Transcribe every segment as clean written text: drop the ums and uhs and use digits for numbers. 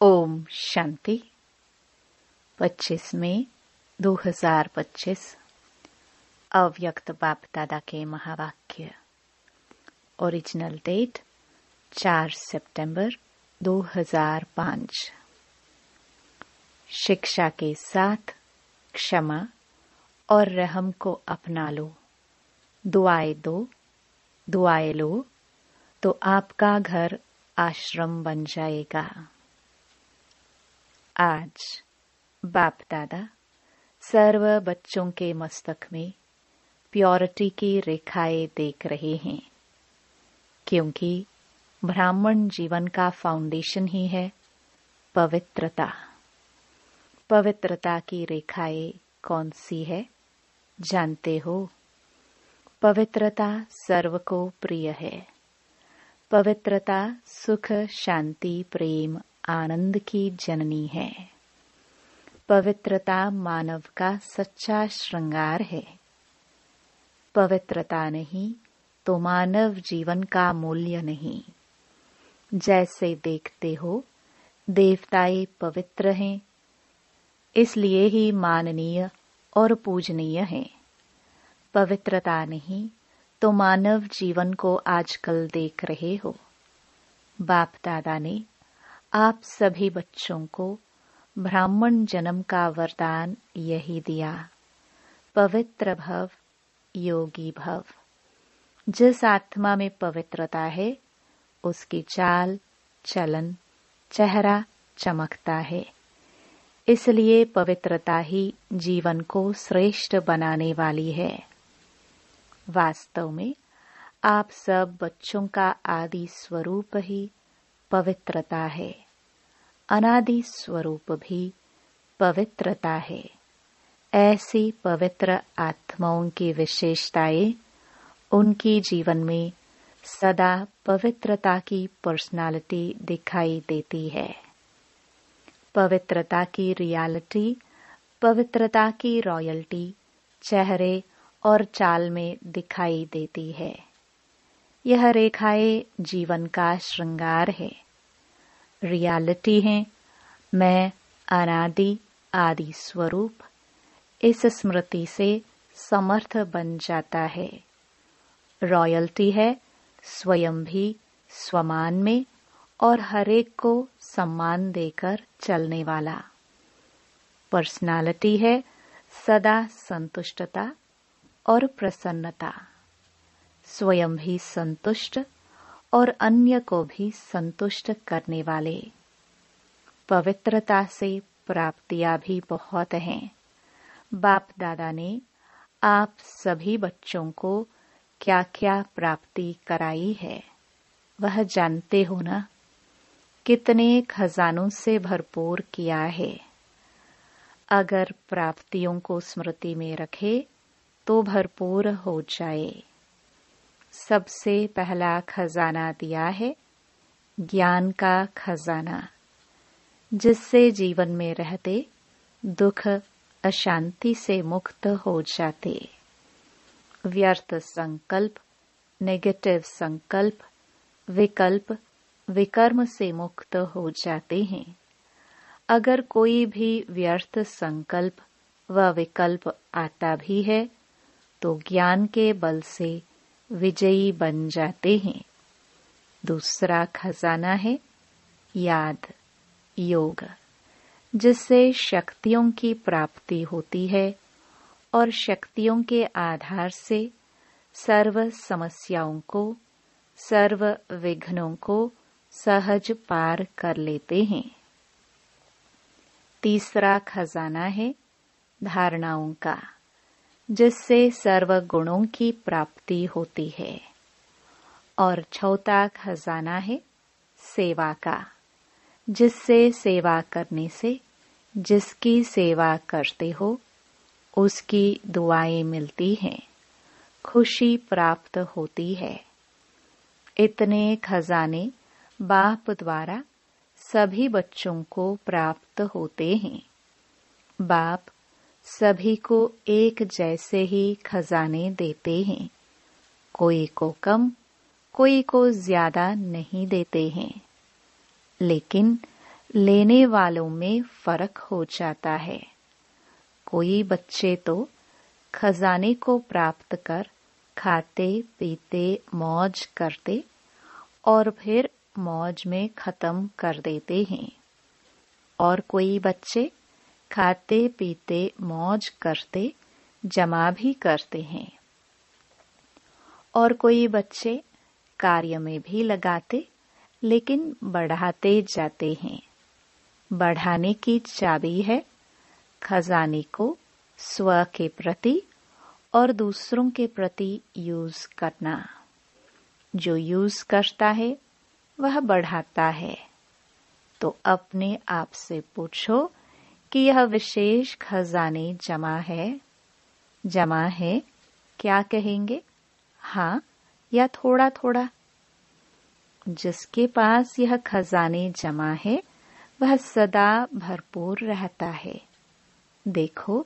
ओम शांति। 25 मई 2025 अव्यक्त बाप दादा के महावाक्य। ओरिजिनल डेट 4 सितंबर 2005। शिक्षा के साथ क्षमा और रहम को अपना लो। दुआएं दो, दुआएं लो तो आपका घर आश्रम बन जाएगा। आज बाप दादा सर्व बच्चों के मस्तक में प्योरिटी की रेखाएं देख रहे हैं, क्योंकि ब्राह्मण जीवन का फाउंडेशन ही है पवित्रता। पवित्रता की रेखाएं कौन सी है जानते हो? पवित्रता सर्व को प्रिय है। पवित्रता सुख, शांति, प्रेम, आनंद की जननी है। पवित्रता मानव का सच्चा श्रृंगार है। पवित्रता नहीं तो मानव जीवन का मूल्य नहीं। जैसे देखते हो देवताएं पवित्र हैं, इसलिए ही माननीय और पूजनीय हैं। पवित्रता नहीं तो मानव जीवन को आजकल देख रहे हो। बाप दादा ने आप सभी बच्चों को ब्राह्मण जन्म का वरदान यही दिया, पवित्र भव, योगी भव। जिस आत्मा में पवित्रता है उसकी चाल, चलन, चेहरा चमकता है। इसलिए पवित्रता ही जीवन को श्रेष्ठ बनाने वाली है। वास्तव में आप सब बच्चों का आदि स्वरूप ही पवित्रता है। अनादि स्वरूप भी पवित्रता है। ऐसी पवित्र आत्माओं की विशेषताएं उनकी जीवन में सदा पवित्रता की पर्सनालिटी दिखाई देती है। पवित्रता की रियलिटी, पवित्रता की रॉयल्टी चेहरे और चाल में दिखाई देती है। यह रेखाएं जीवन का श्रृंगार है। रियलिटी है मैं अनादि आदि स्वरूप। इस स्मृति से समर्थ बन जाता है। रॉयल्टी है स्वयं भी स्वमान में और हरेक को सम्मान देकर चलने वाला। पर्सनालिटी है सदा संतुष्टता और प्रसन्नता। स्वयं भी संतुष्ट और अन्य को भी संतुष्ट करने वाले। पवित्रता से प्राप्तियां भी बहुत हैं। बाप दादा ने आप सभी बच्चों को क्या क्या प्राप्ति कराई है वह जानते हो ना? कितने खजानों से भरपूर किया है। अगर प्राप्तियों को स्मृति में रखे तो भरपूर हो जाए। सबसे पहला खजाना दिया है ज्ञान का खजाना, जिससे जीवन में रहते दुख, अशांति से मुक्त हो जाते। व्यर्थ संकल्प, नेगेटिव संकल्प, विकल्प, विकर्म से मुक्त हो जाते हैं। अगर कोई भी व्यर्थ संकल्प व विकल्प आता भी है तो ज्ञान के बल से विजयी बन जाते हैं। दूसरा खजाना है याद, योग, जिससे शक्तियों की प्राप्ति होती है और शक्तियों के आधार से सर्व समस्याओं को, सर्व विघ्नों को सहज पार कर लेते हैं। तीसरा खजाना है धारणाओं का, जिससे सर्व गुणों की प्राप्ति होती है। और चौथा खजाना है सेवा का, जिससे सेवा करने से जिसकी सेवा करते हो उसकी दुआएं मिलती हैं, खुशी प्राप्त होती है। इतने खजाने बाप द्वारा सभी बच्चों को प्राप्त होते हैं। बाप सभी को एक जैसे ही खजाने देते हैं। कोई को कम, कोई को ज्यादा नहीं देते हैं। लेकिन लेने वालों में फर्क हो जाता है। कोई बच्चे तो खजाने को प्राप्त कर खाते पीते मौज करते और फिर मौज में खत्म कर देते हैं, और कोई बच्चे खाते पीते मौज करते जमा भी करते हैं, और कोई बच्चे कार्य में भी लगाते लेकिन बढ़ाते जाते हैं। बढ़ाने की चाबी है खजाने को स्व के प्रति और दूसरों के प्रति यूज करना। जो यूज करता है वह बढ़ाता है। तो अपने आप से पूछो कि यह विशेष खजाने जमा है? जमा है, क्या कहेंगे? हाँ या थोड़ा थोड़ा? जिसके पास यह खजाने जमा है वह सदा भरपूर रहता है। देखो,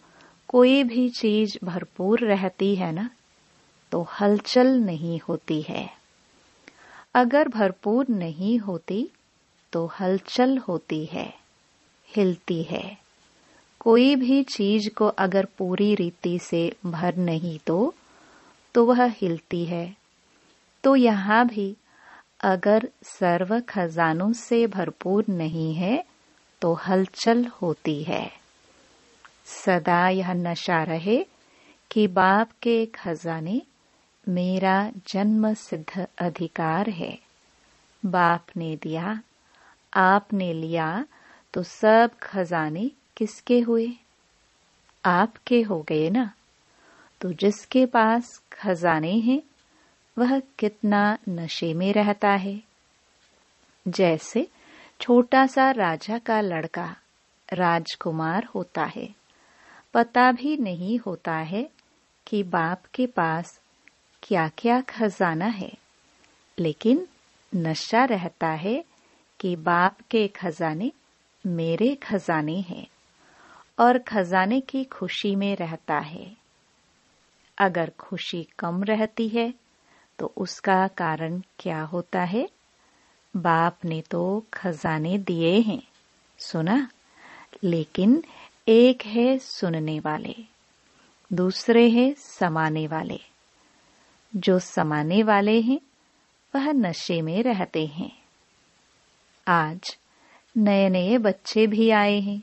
कोई भी चीज भरपूर रहती है ना, तो हलचल नहीं होती है। अगर भरपूर नहीं होती तो हलचल होती है, हिलती है। कोई भी चीज को अगर पूरी रीति से भर नहीं दो तो वह हिलती है। तो यहाँ भी अगर सर्व खजानों से भरपूर नहीं है तो हलचल होती है। सदा यह नशा रहे कि बाप के खजाने मेरा जन्म सिद्ध अधिकार है। बाप ने दिया, आपने लिया, तो सब खजाने किसके हुए? आपके हो गए ना। तो जिसके पास खजाने हैं वह कितना नशे में रहता है। जैसे छोटा सा राजा का लड़का राजकुमार होता है, पता भी नहीं होता है कि बाप के पास क्या क्या खजाना है, लेकिन नशा रहता है कि बाप के खजाने मेरे खजाने हैं, और खजाने की खुशी में रहता है। अगर खुशी कम रहती है तो उसका कारण क्या होता है? बाप ने तो खजाने दिए हैं, सुना, लेकिन एक है सुनने वाले, दूसरे है समाने वाले। जो समाने वाले हैं वह नशे में रहते हैं। आज नए नए बच्चे भी आए हैं।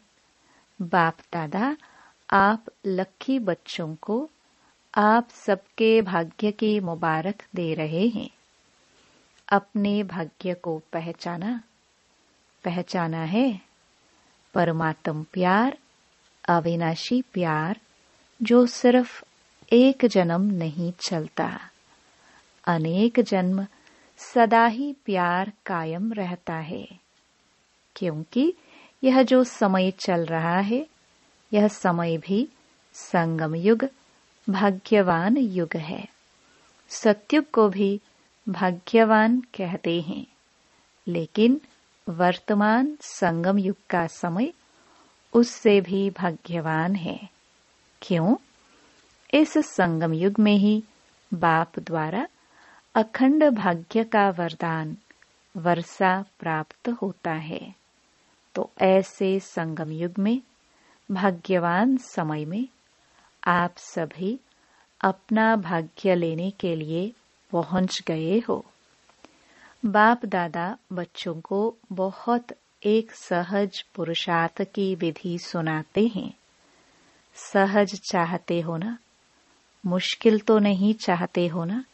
बाप दादा आप लक्की बच्चों को आप सबके भाग्य की मुबारक दे रहे हैं। अपने भाग्य को पहचाना? पहचाना है? परमात्म प्यार, अविनाशी प्यार, जो सिर्फ एक जन्म नहीं चलता, अनेक जन्म सदा ही प्यार कायम रहता है। क्योंकि यह जो समय चल रहा है, यह समय भी संगम युग, भाग्यवान युग है। सतयुग को भी भाग्यवान कहते हैं, लेकिन वर्तमान संगम युग का समय उससे भी भाग्यवान है। क्यों? इस संगम युग में ही बाप द्वारा अखंड भाग्य का वरदान वर्षा प्राप्त होता है। तो ऐसे संगम युग में, भाग्यवान समय में आप सभी अपना भाग्य लेने के लिए पहुंच गए हो। बाप दादा बच्चों को बहुत एक सहज पुरुषार्थ की विधि सुनाते हैं। सहज चाहते हो ना? मुश्किल तो नहीं चाहते हो ना?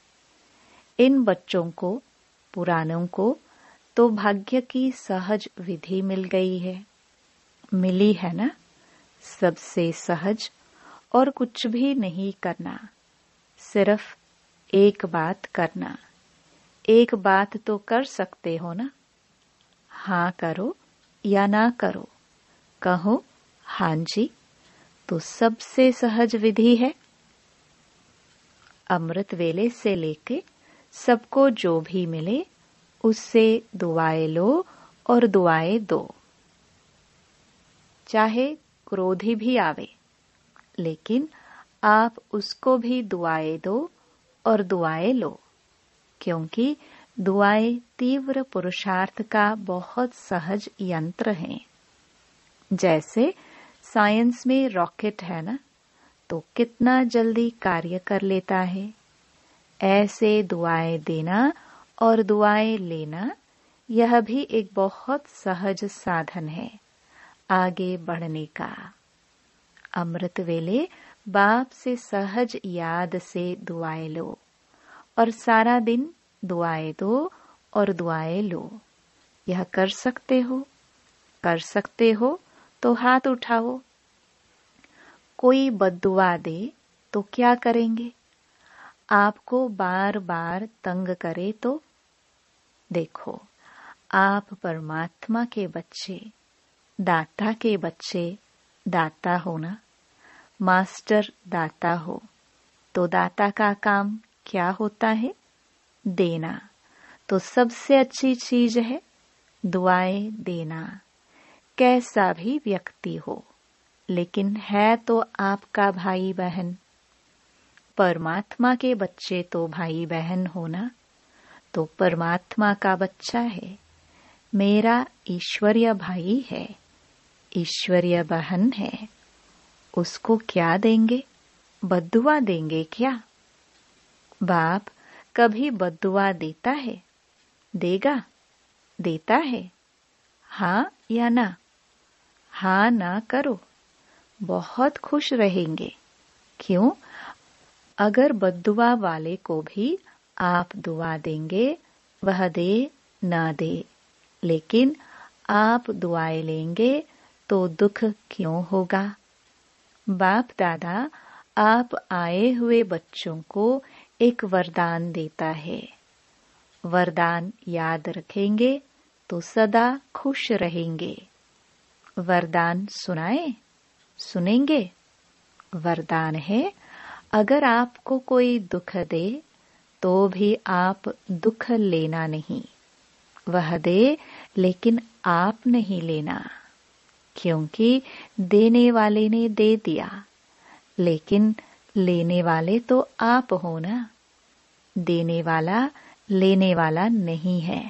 इन बच्चों को, पुरानों को तो भाग्य की सहज विधि मिल गई है। मिली है ना? सबसे सहज, और कुछ भी नहीं करना, सिर्फ एक बात करना। एक बात तो कर सकते हो ना? हाँ करो या ना करो, कहो हाँ जी, तो सबसे सहज विधि है। अमृत वेले से लेके सबको जो भी मिले उससे दुआएं लो और दुआएं दो। चाहे क्रोधी भी आवे, लेकिन आप उसको भी दुआएं दो और दुआएं लो, क्योंकि दुआएं तीव्र पुरुषार्थ का बहुत सहज यंत्र हैं। जैसे साइंस में रॉकेट है ना, तो कितना जल्दी कार्य कर लेता है। ऐसे दुआएं देना और दुआएं लेना, यह भी एक बहुत सहज साधन है आगे बढ़ने का। अमृत वेले बाप से सहज याद से दुआएं लो और सारा दिन दुआएं दो और दुआएं लो। यह कर सकते हो? कर सकते हो तो हाथ उठाओ। कोई बद्दुआ दे तो क्या करेंगे? आपको बार बार तंग करे तो? देखो, आप परमात्मा के बच्चे, दाता के बच्चे, दाता हो ना, मास्टर दाता हो, तो दाता का काम क्या होता है? देना। तो सबसे अच्छी चीज है दुआएं देना। कैसा भी व्यक्ति हो, लेकिन है तो आपका भाई बहन। परमात्मा के बच्चे तो भाई बहन हो ना, तो परमात्मा का बच्चा है। मेरा ईश्वरीय भाई है, ईश्वरीय बहन है। उसको क्या देंगे? बद्दुआ देंगे क्या? बाप कभी बद्दुआ देता है? देगा? देता है? हाँ या ना? हाँ ना करो, बहुत खुश रहेंगे। क्यों? अगर बद्दुआ वाले को भी आप दुआ देंगे, वह दे ना दे, लेकिन आप दुआएं लेंगे तो दुख क्यों होगा? बाप दादा आप आए हुए बच्चों को एक वरदान देता है। वरदान याद रखेंगे तो सदा खुश रहेंगे। वरदान सुनाए? सुनेंगे? वरदान है, अगर आपको कोई दुख दे तो भी आप दुख लेना नहीं। वह दे लेकिन आप नहीं लेना, क्योंकि देने वाले ने दे दिया, लेकिन लेने वाले तो आप हो ना। देने वाला लेने वाला नहीं है।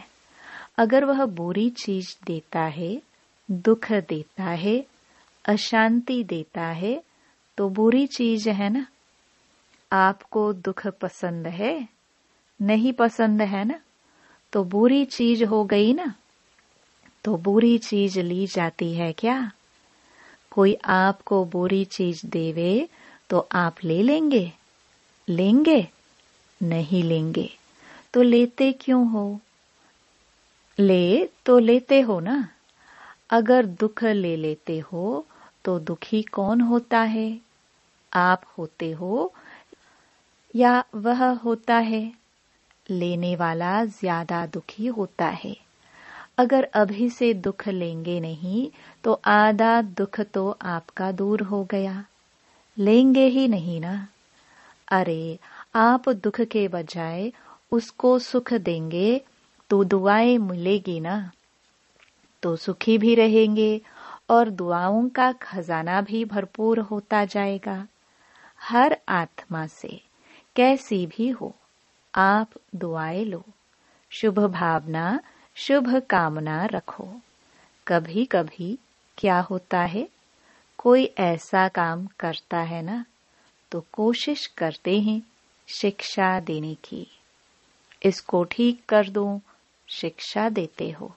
अगर वह बुरी चीज देता है, दुख देता है, अशांति देता है, तो बुरी चीज है ना। आपको दुख पसंद है? नहीं पसंद है ना, तो बुरी चीज हो गई ना। तो बुरी चीज ली जाती है क्या? कोई आपको बुरी चीज देवे तो आप ले लेंगे? लेंगे? नहीं लेंगे। तो लेते क्यों हो? ले तो लेते हो ना। अगर दुख ले लेते हो तो दुखी कौन होता है? आप होते हो या वह होता है? लेने वाला ज्यादा दुखी होता है। अगर अभी से दुख लेंगे नहीं तो आधा दुख तो आपका दूर हो गया। लेंगे ही नहीं ना। अरे, आप दुख के बजाय उसको सुख देंगे तो दुआएं मिलेगी ना, तो सुखी भी रहेंगे और दुआओं का खजाना भी भरपूर होता जाएगा। हर आत्मा से कैसी भी हो, आप दुआएं लो, शुभ भावना, शुभ कामना रखो। कभी कभी क्या होता है, कोई ऐसा काम करता है ना, तो कोशिश करते हैं शिक्षा देने की। इसको ठीक कर दो, शिक्षा देते हो।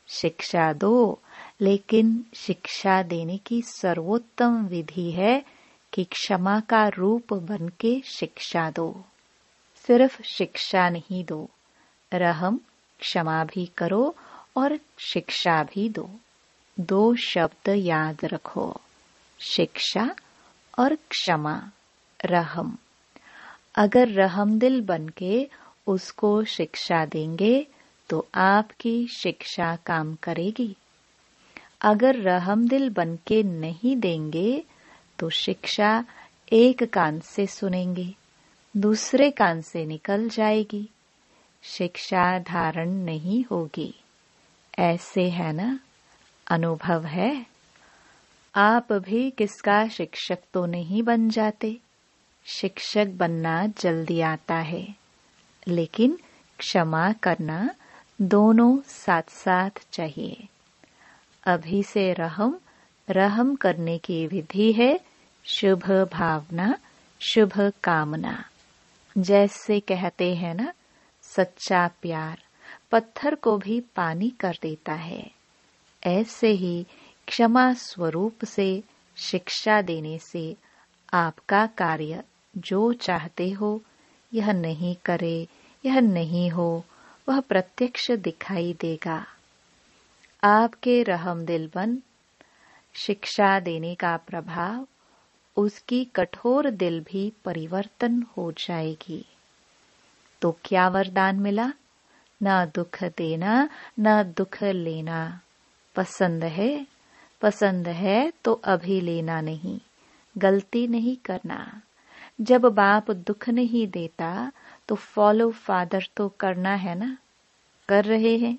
शिक्षा दो, लेकिन शिक्षा देने की सर्वोत्तम विधि है कि क्षमा का रूप बन के शिक्षा दो। सिर्फ शिक्षा नहीं दो, रहम क्षमा भी करो और शिक्षा भी दो। दो शब्द याद रखो, शिक्षा और क्षमा, रहम। अगर रहम दिल बनके उसको शिक्षा देंगे तो आपकी शिक्षा काम करेगी। अगर रहम दिल बनके नहीं देंगे तो शिक्षा एक कान से सुनेंगे, दूसरे कान से निकल जाएगी, शिक्षा धारण नहीं होगी। ऐसे है ना, अनुभव है। आप भी किसका शिक्षक तो नहीं बन जाते। शिक्षक बनना जल्दी आता है, लेकिन क्षमा करना दोनों साथ साथ चाहिए। अभी से रहम करने की विधि है शुभ भावना, शुभ कामना। जैसे कहते हैं ना, सच्चा प्यार पत्थर को भी पानी कर देता है, ऐसे ही क्षमा स्वरूप से शिक्षा देने से आपका कार्य जो चाहते हो यह नहीं करे, यह नहीं हो, वह प्रत्यक्ष दिखाई देगा। आपके रहमदिल बन शिक्षा देने का प्रभाव उसकी कठोर दिल भी परिवर्तन हो जाएगी। तो क्या वरदान मिला? ना दुख देना, ना दुख लेना। पसंद है तो अभी लेना नहीं, गलती नहीं करना। जब बाप दुख नहीं देता तो फॉलो फादर तो करना है ना, कर रहे हैं।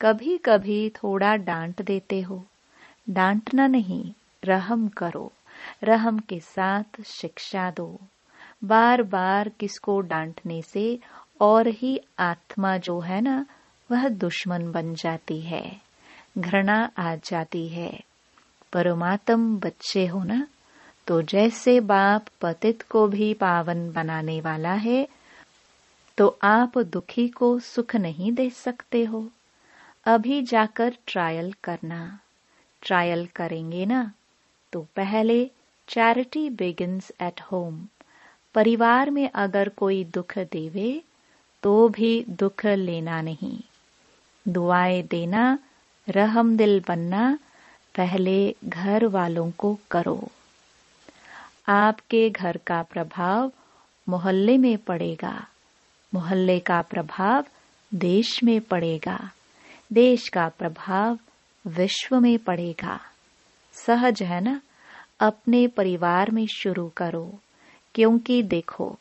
कभी कभी थोड़ा डांट देते हो, डांटना नहीं, रहम करो, रहम के साथ शिक्षा दो। बार बार किसको डांटने से और ही आत्मा जो है ना वह दुश्मन बन जाती है, घृणा आ जाती है। परमात्म बच्चे हो ना, तो जैसे बाप पतित को भी पावन बनाने वाला है, तो आप दुखी को सुख नहीं दे सकते हो। अभी जाकर ट्रायल करना। ट्रायल करेंगे ना तो पहले चैरिटी बिगिंस एट होम। परिवार में अगर कोई दुख देवे तो भी दुख लेना नहीं। दुआएं देना, रहमदिल बनना पहले घर वालों को करो। आपके घर का प्रभाव मोहल्ले में पड़ेगा, मोहल्ले का प्रभाव देश में पड़ेगा, देश का प्रभाव विश्व में पड़ेगा। सहज है ना, अपने परिवार में शुरू करो। क्योंकि देखो,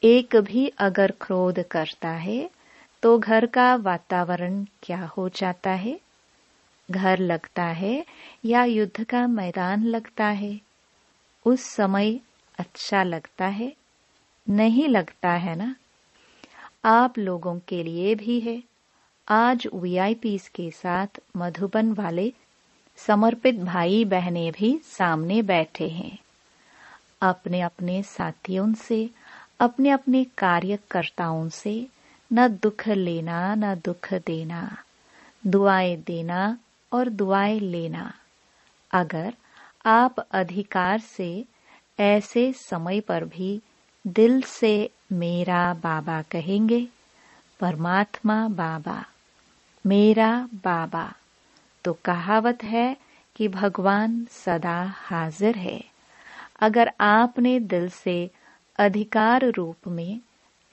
एक भी अगर क्रोध करता है तो घर का वातावरण क्या हो जाता है? घर लगता है या युद्ध का मैदान लगता है? उस समय अच्छा लगता है? नहीं लगता है ना। आप लोगों के लिए भी है। आज वीआईपीज़ के साथ मधुबन वाले समर्पित भाई बहनें भी सामने बैठे हैं। अपने अपने साथियों से, अपने अपने कार्यकर्ताओं से न दुख लेना, न दुख देना, दुआएं देना और दुआएं लेना। अगर आप अधिकार से ऐसे समय पर भी दिल से मेरा बाबा कहेंगे, परमात्मा बाबा, मेरा बाबा, तो कहावत है कि भगवान सदा हाजिर है। अगर आपने दिल से अधिकार रूप में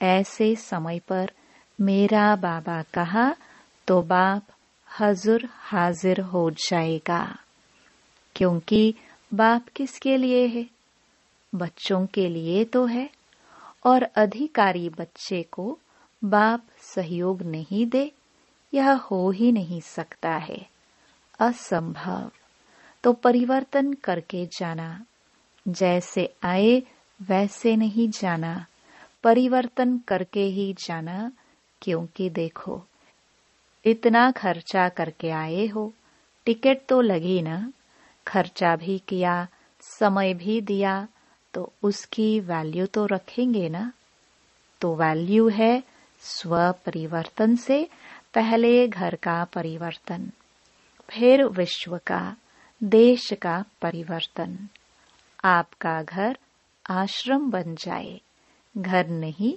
ऐसे समय पर मेरा बाबा कहा तो बाप हजूर हाजिर हो जाएगा। क्योंकि बाप किसके लिए है? बच्चों के लिए तो है। और अधिकारी बच्चे को बाप सहयोग नहीं दे, यह हो ही नहीं सकता है, असंभव। तो परिवर्तन करके जाना। जैसे आए वैसे नहीं जाना, परिवर्तन करके ही जाना। क्योंकि देखो, इतना खर्चा करके आए हो, टिकट तो लगी ना, खर्चा भी किया, समय भी दिया, तो उसकी वैल्यू तो रखेंगे ना। तो वैल्यू है स्व परिवर्तन से पहले घर का परिवर्तन, फिर विश्व का, देश का परिवर्तन। आपका घर आश्रम बन जाए, घर नहीं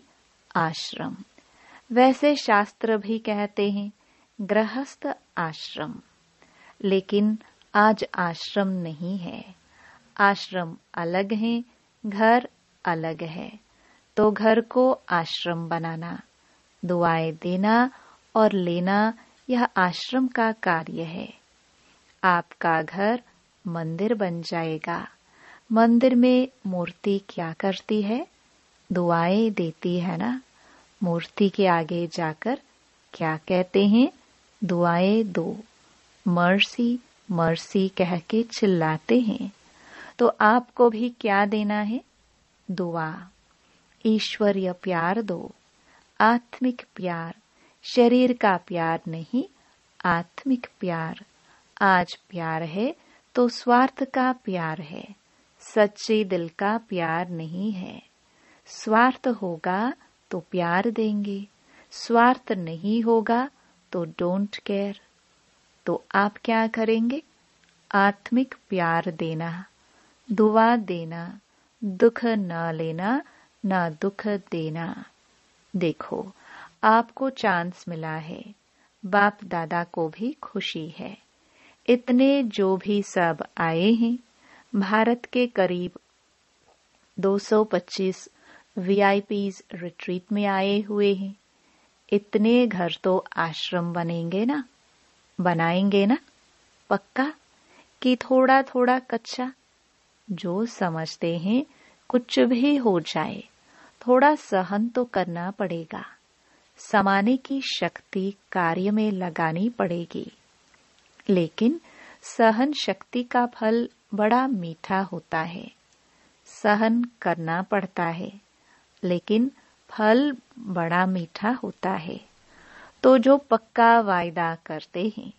आश्रम। वैसे शास्त्र भी कहते हैं गृहस्थ आश्रम, लेकिन आज आश्रम नहीं है। आश्रम अलग है, घर अलग है। तो घर को आश्रम बनाना, दुआएं देना और लेना, यह आश्रम का कार्य है। आपका घर मंदिर बन जाएगा। मंदिर में मूर्ति क्या करती है? दुआएं देती है ना। मूर्ति के आगे जाकर क्या कहते हैं? दुआएं दो, मर्सी मर्सी कह के चिल्लाते हैं। तो आपको भी क्या देना है? दुआ, ईश्वरीय प्यार दो। आत्मिक प्यार, शरीर का प्यार नहीं, आत्मिक प्यार। आज प्यार है तो स्वार्थ का प्यार है, सच्चे दिल का प्यार नहीं है। स्वार्थ होगा तो प्यार देंगे, स्वार्थ नहीं होगा तो डोंट केयर। तो आप क्या करेंगे? आत्मिक प्यार देना, दुआ देना, दुख न लेना, ना दुख देना। देखो, आपको चांस मिला है, बाप दादा को भी खुशी है। इतने जो भी सब आए हैं, भारत के करीब 225 वीआईपीज रिट्रीट में आए हुए हैं। इतने घर तो आश्रम बनेंगे ना, बनाएंगे ना? पक्का कि थोड़ा थोड़ा कच्चा? जो समझते हैं कुछ भी हो जाए, थोड़ा सहन तो करना पड़ेगा। समाने की शक्ति कार्य में लगानी पड़ेगी। लेकिन सहन शक्ति का फल बड़ा मीठा होता है। सहन करना पड़ता है, लेकिन फल बड़ा मीठा होता है। तो जो पक्का वायदा करते हैं,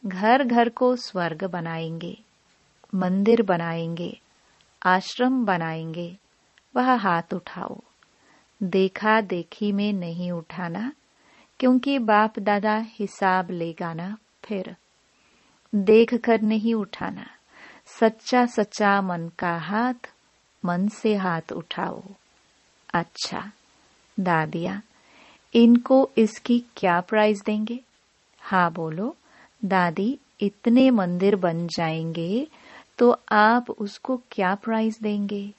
घर घर को स्वर्ग बनाएंगे, मंदिर बनाएंगे, आश्रम बनाएंगे, वह हाथ उठाओ। देखा देखी में नहीं उठाना, क्योंकि बाप दादा हिसाब लेगा ना। फिर देख कर नहीं उठाना, सच्चा सच्चा मन का हाथ, मन से हाथ उठाओ। अच्छा दादिया, इनको इसकी क्या प्राइस देंगे? हाँ बोलो। दादी, इतने मंदिर बन जाएंगे तो आप उसको क्या प्राइस देंगे?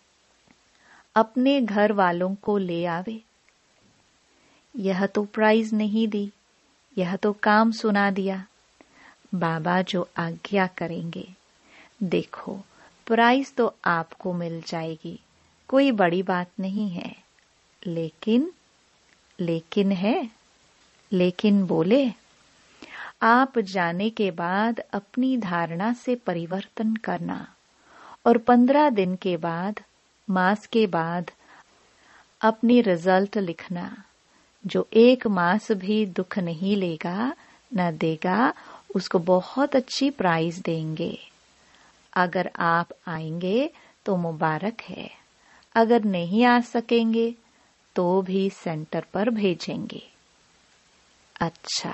अपने घर वालों को ले आवे। यह तो प्राइज नहीं दी, यह तो काम सुना दिया। बाबा जो आज्ञा करेंगे। देखो, प्राइज तो आपको मिल जाएगी, कोई बड़ी बात नहीं है। लेकिन है, लेकिन बोले। आप जाने के बाद अपनी धारणा से परिवर्तन करना, और 15 दिन के बाद, मास के बाद अपनी रिजल्ट लिखना। जो 1 मास भी दुख नहीं लेगा न देगा, उसको बहुत अच्छी प्राइज देंगे। अगर आप आएंगे तो मुबारक है, अगर नहीं आ सकेंगे तो भी सेंटर पर भेजेंगे। अच्छा,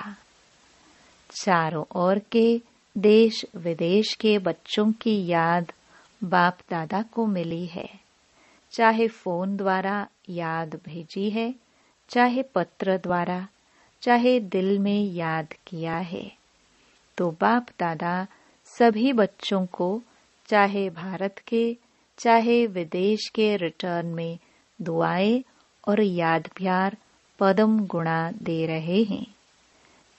चारों ओर के देश विदेश के बच्चों की याद बाप दादा को मिली है। चाहे फोन द्वारा याद भेजी है, चाहे पत्र द्वारा, चाहे दिल में याद किया है। तो बाप दादा सभी बच्चों को, चाहे भारत के चाहे विदेश के, रिटर्न में दुआएं और याद प्यार पदम गुणा दे रहे हैं।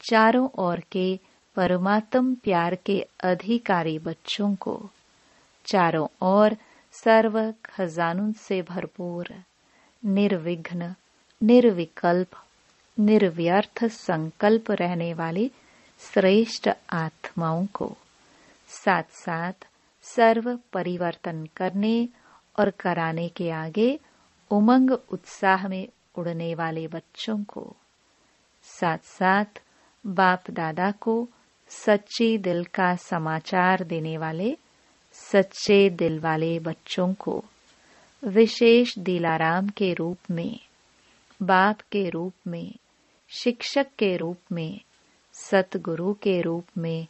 चारों ओर के परमात्म प्यार के अधिकारी बच्चों को, चारों ओर सर्व खजानों से भरपूर, निर्विघ्न, निर्विकल्प, निर्व्यर्थ संकल्प रहने वाली श्रेष्ठ आत्माओं को, साथ साथ सर्व परिवर्तन करने और कराने के आगे उमंग उत्साह में उड़ने वाले बच्चों को, साथ साथ बाप दादा को सच्चे दिल का समाचार देने वाले सच्चे दिल वाले बच्चों को, विशेष दिलाराम के रूप में, बाप के रूप में, शिक्षक के रूप में, सतगुरु के रूप में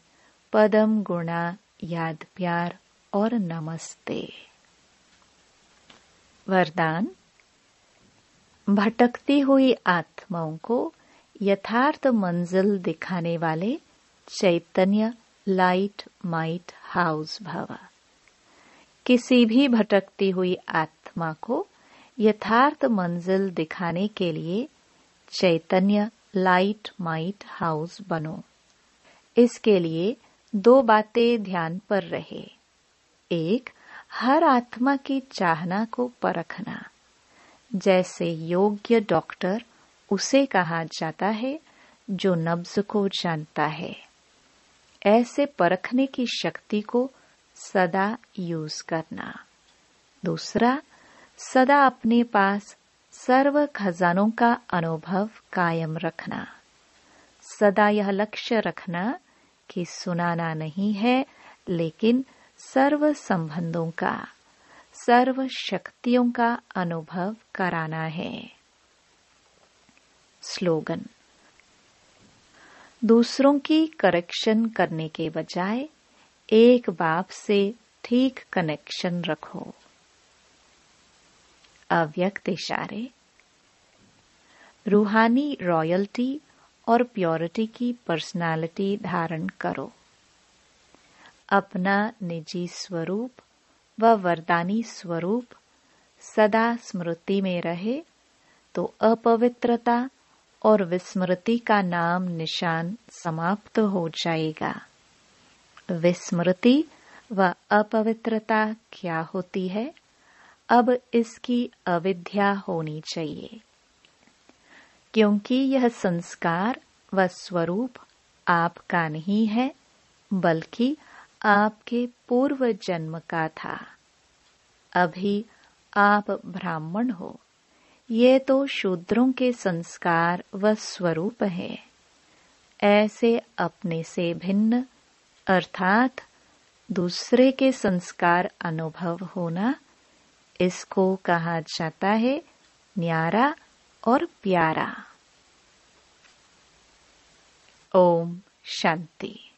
पदम गुणा याद प्यार और नमस्ते। वरदान। भटकती हुई आत्माओं को यथार्थ मंजिल दिखाने वाले चैतन्य लाइट माइट हाउस भव। किसी भी भटकती हुई आत्मा को यथार्थ मंजिल दिखाने के लिए चैतन्य लाइट माइट हाउस बनो। इसके लिए 2 बातें ध्यान पर रहे। 1, हर आत्मा की चाहना को परखना। जैसे योग्य डॉक्टर उसे कहा जाता है जो नब्ज को जानता है। ऐसे परखने की शक्ति को सदा यूज करना। दूसरा, सदा अपने पास सर्व खजानों का अनुभव कायम रखना। सदा यह लक्ष्य रखना कि सुनाना नहीं है, लेकिन सर्व संबंधों का, सर्व शक्तियों का अनुभव कराना है। स्लोगन: दूसरों की करेक्शन करने के बजाय एक बाप से ठीक कनेक्शन रखो। अव्यक्त इशारे: रूहानी रॉयल्टी और प्योरिटी की पर्सनालिटी धारण करो। अपना निजी स्वरूप व वरदानी स्वरूप सदा स्मृति में रहे तो अपवित्रता और विस्मृति का नाम निशान समाप्त हो जाएगा। विस्मृति व अपवित्रता क्या होती है? अब इसकी अविद्या होनी चाहिए, क्योंकि यह संस्कार व स्वरूप आपका नहीं है, बल्कि आपके पूर्व जन्म का था। अभी आप ब्राह्मण हो, ये तो शूद्रों के संस्कार व स्वरूप है। ऐसे अपने से भिन्न अर्थात दूसरे के संस्कार अनुभव होना, इसको कहा जाता है न्यारा और प्यारा। ओम शांति।